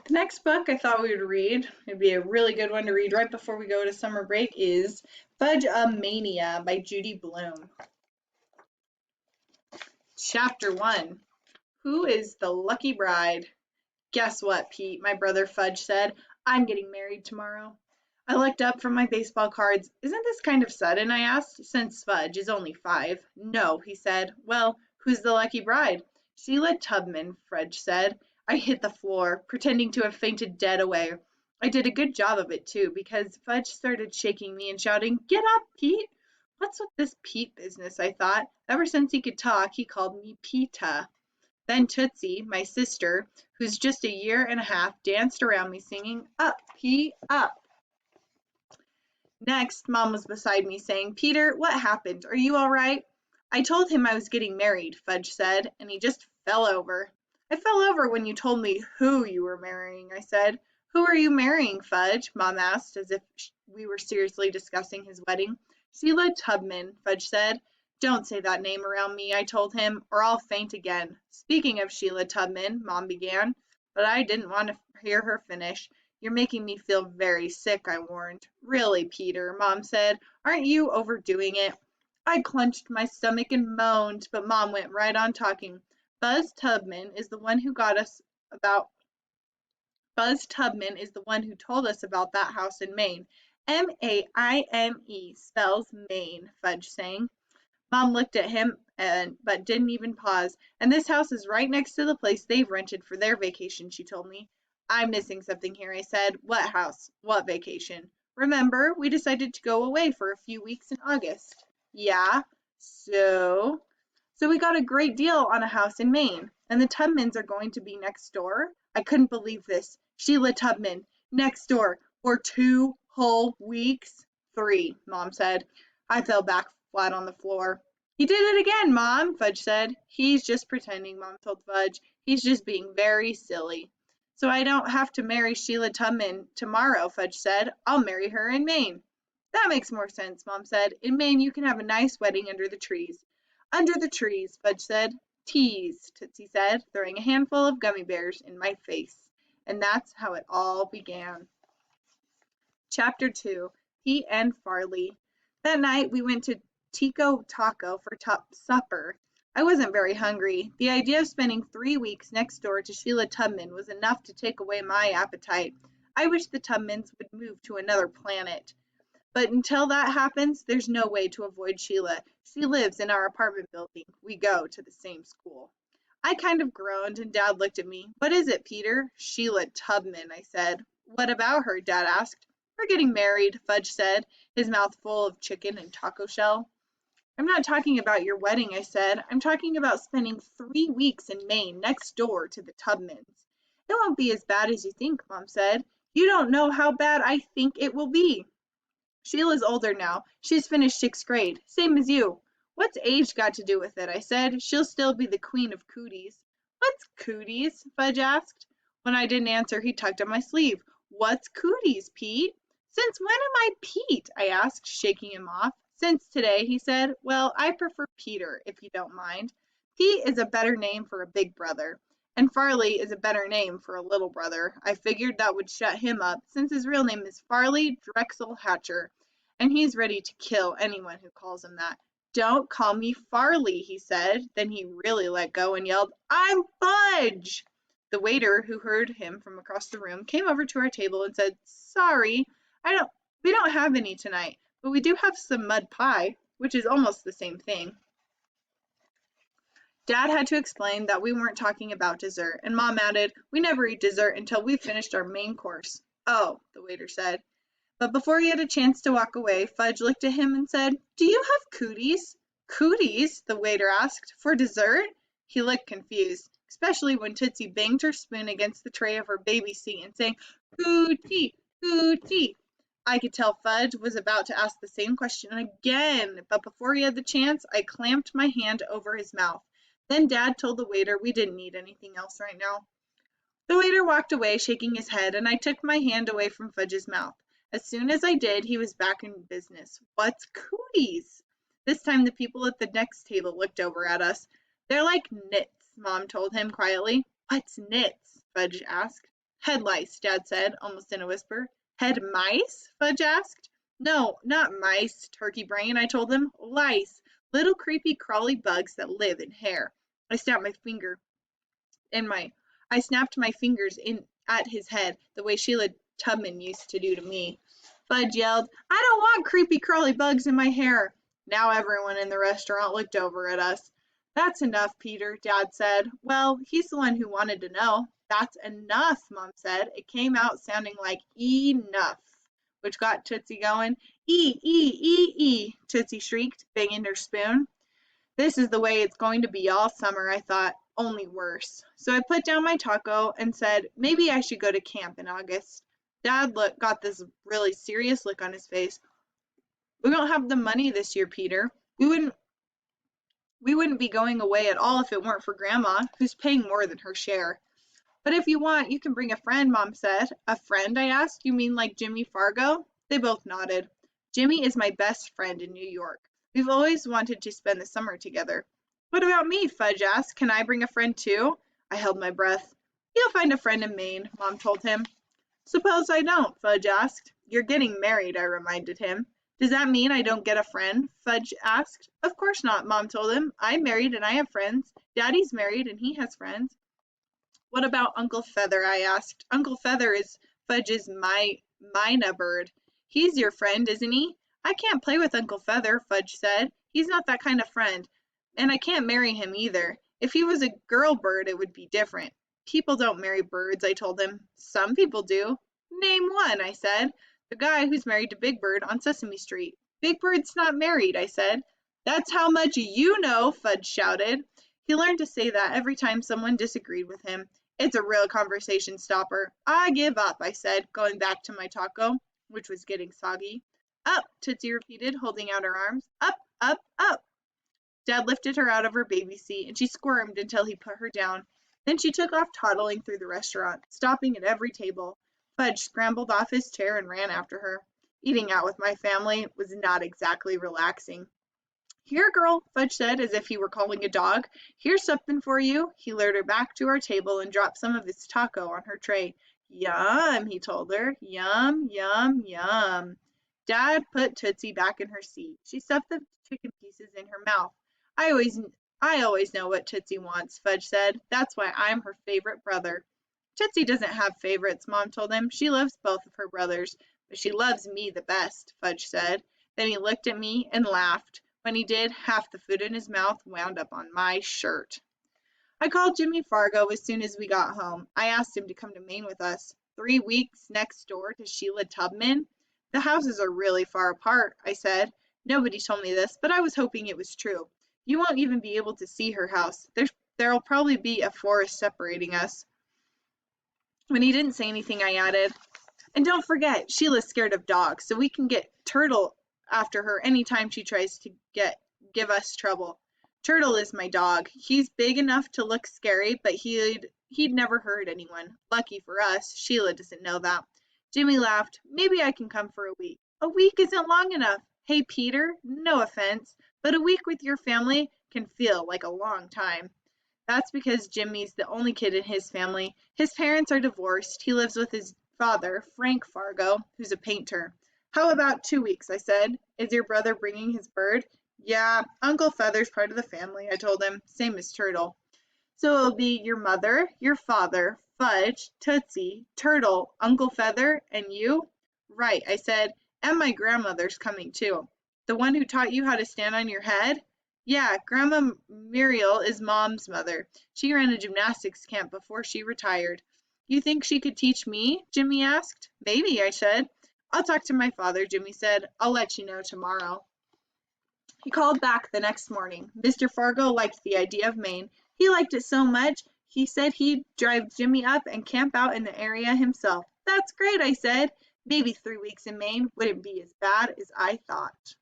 The next book I thought we would read, it'd be a really good one to read right before we go to summer break, is Fudge-o-mania by Judy Blume. Chapter 1. Who is the lucky bride? Guess what, Pete, my brother Fudge said. I'm getting married tomorrow. I looked up from my baseball cards. Isn't this kind of sudden? I asked, since Fudge is only 5. No, he said. Well, who's the lucky bride? Sheila Tubman, Fudge said. I hit the floor, pretending to have fainted dead away. I did a good job of it, too, because Fudge started shaking me and shouting, Get up, Pete! What's with this Pete business, I thought. Ever since he could talk, he called me Peta. Then Tootsie, my sister, who's just a year and a half, danced around me singing, Up, Pete, up. Next, Mom was beside me saying, Peter, what happened? Are you all right? I told him I was getting married, Fudge said, and he just fell over. I fell over when you told me who you were marrying, I said. Who are you marrying, Fudge? Mom asked, as if we were seriously discussing his wedding. Sheila Tubman, Fudge said. Don't say that name around me, I told him, or I'll faint again. Speaking of Sheila Tubman, Mom began, but I didn't want to hear her finish. You're making me feel very sick, I warned. Really, Peter, Mom said. Aren't you overdoing it? I clenched my stomach and moaned, but Mom went right on talking. Buzz Tubman is the one who got us about Buzz Tubman is the one who told us about that house in Maine. Maine spells Maine, Fudge sang. Mom looked at him but didn't even pause. And this house is right next to the place they've rented for their vacation, she told me. I'm missing something here, I said. What house? What vacation? Remember, we decided to go away for a few weeks in August. Yeah, so we got a great deal on a house in Maine, and the Tubmans are going to be next door. I couldn't believe this. Sheila Tubman, next door, for 2 whole weeks. 3, Mom said. I fell back flat on the floor. He did it again, Mom, Fudge said. He's just pretending, Mom told Fudge. He's just being very silly. So I don't have to marry Sheila Tubman tomorrow, Fudge said. I'll marry her in Maine. That makes more sense, Mom said. In Maine, you can have a nice wedding under the trees. Under the trees, Fudge said. Tease, Tootsie said, throwing a handful of gummy bears in my face. And that's how it all began. Chapter 2. Pete and Farley. That night we went to Tico Taco for supper. I wasn't very hungry. The idea of spending 3 weeks next door to Sheila Tubman was enough to take away my appetite. I wish the Tubmans would move to another planet. But until that happens, there's no way to avoid Sheila. She lives in our apartment building. We go to the same school. I kind of groaned, and Dad looked at me. What is it, Peter? Sheila Tubman, I said. What about her? Dad asked. We're getting married, Fudge said, his mouth full of chicken and taco shell. I'm not talking about your wedding, I said. I'm talking about spending 3 weeks in Maine next door to the Tubmans. It won't be as bad as you think, Mom said. You don't know how bad I think it will be. Sheila's older now. She's finished 6th grade, same as you. What's age got to do with it? I said. She'll still be the queen of cooties. What's cooties? Fudge asked. When I didn't answer, he tugged on my sleeve. What's cooties, Pete? Since when am I Pete? I asked, shaking him off. Since today, he said. Well, I prefer Peter, if you don't mind. Pete is a better name for a big brother. And Farley is a better name for a little brother. I figured that would shut him up, since his real name is Farley Drexel Hatcher, and he's ready to kill anyone who calls him that. Don't call me Farley, he said. Then he really let go and yelled, I'm Fudge! The waiter, who heard him from across the room, came over to our table and said, Sorry, we don't have any tonight, but we do have some mud pie, which is almost the same thing. Dad had to explain that we weren't talking about dessert, and Mom added, We never eat dessert until we've finished our main course. Oh, the waiter said. But before he had a chance to walk away, Fudge looked at him and said, Do you have cooties? Cooties? The waiter asked. For dessert? He looked confused, especially when Tootsie banged her spoon against the tray of her baby seat and sang, Cootie, cootie. I could tell Fudge was about to ask the same question again, but before he had the chance, I clamped my hand over his mouth. Then Dad told the waiter we didn't need anything else right now. The waiter walked away, shaking his head, and I took my hand away from Fudge's mouth. As soon as I did, he was back in business. What's cooties? This time the people at the next table looked over at us. They're like nits, Mom told him quietly. What's nits? Fudge asked. Head lice, Dad said, almost in a whisper. Head mice? Fudge asked. No, not mice, turkey brain, I told him. Lice. Little creepy crawly bugs that live in hair. I snapped my finger in my I snapped my fingers in at his head the way Sheila Tubman used to do to me. Fudge yelled, I don't want creepy crawly bugs in my hair. Now everyone in the restaurant looked over at us. That's enough, Peter, Dad said. Well, he's the one who wanted to know. That's enough, Mom said. It came out sounding like enough, which got Tootsie going. Tootsie shrieked, banging her spoon. This is the way it's going to be all summer, I thought, only worse. So I put down my taco and said maybe I should go to camp in August. Dad got this really serious look on his face. We don't have the money this year, Peter. We wouldn't be going away at all if it weren't for Grandma, who's paying more than her share. But if you want, you can bring a friend, Mom said. A friend, I asked. You mean like Jimmy Fargo? They both nodded. Jimmy is my best friend in New York. We've always wanted to spend the summer together. What about me? Fudge asked. Can I bring a friend too? I held my breath. You'll find a friend in Maine, Mom told him. Suppose I don't, Fudge asked. You're getting married, I reminded him. Does that mean I don't get a friend? Fudge asked. Of course not, Mom told him. I'm married and I have friends. Daddy's married and he has friends. What about Uncle Feather? I asked. Uncle Feather is Fudge's Mina bird. He's your friend, isn't he? I can't play with Uncle Feather, Fudge said. He's not that kind of friend. And I can't marry him either. If he was a girl bird, it would be different. People don't marry birds, I told him. Some people do. Name one, I said. The guy who's married to Big Bird on Sesame Street. Big Bird's not married, I said. That's how much you know, Fudge shouted. He learned to say that every time someone disagreed with him. It's a real conversation stopper. I give up, I said, going back to my taco, which was getting soggy. Up, Tootsie repeated, holding out her arms. Up, up, up. Dad lifted her out of her baby seat, and she squirmed until he put her down. Then she took off toddling through the restaurant, stopping at every table. Fudge scrambled off his chair and ran after her. Eating out with my family was not exactly relaxing. Here, girl, Fudge said, as if he were calling a dog. Here's something for you. He lured her back to our table and dropped some of his taco on her tray. Yum, he told her. Yum, yum, yum. Dad put Tootsie back in her seat. She stuffed the chicken pieces in her mouth. I always know what Tootsie wants, Fudge said. That's why I'm her favorite brother. Tootsie doesn't have favorites, Mom told him. She loves both of her brothers, but she loves me the best, Fudge said. Then he looked at me and laughed. When he did, half the food in his mouth wound up on my shirt. I called Jimmy Fargo as soon as we got home. I asked him to come to Maine with us. 3 weeks next door to Sheila Tubman? The houses are really far apart, I said. Nobody told me this, but I was hoping it was true. You won't even be able to see her house. There'll probably be a forest separating us. When he didn't say anything, I added, and don't forget, Sheila's scared of dogs, so we can get Turtle after her anytime she tries to give us trouble. Turtle is my dog. He's big enough to look scary, but he'd never hurt anyone. Lucky for us, Sheila doesn't know that. Jimmy laughed. Maybe I can come for a week. A week isn't long enough. Hey, Peter, no offense, but a week with your family can feel like a long time. That's because Jimmy's the only kid in his family. His parents are divorced. He lives with his father, Frank Fargo, who's a painter. How about 2 weeks, I said. Is your brother bringing his bird? Yeah, Uncle Feather's part of the family, I told him, same as Turtle. So it'll be your mother, your father, Fudge, Tootsie, Turtle, Uncle Feather, and you? Right, I said, and my grandmother's coming too. The one who taught you how to stand on your head? Yeah, Grandma Muriel is Mom's mother. She ran a gymnastics camp before she retired. You think she could teach me? Jimmy asked. Maybe, I said. I'll talk to my father, Jimmy said. I'll let you know tomorrow. He called back the next morning. Mr. Fargo liked the idea of Maine. He liked it so much, he said he'd drive Jimmy up and camp out in the area himself. That's great, I said. Maybe 3 weeks in Maine wouldn't be as bad as I thought.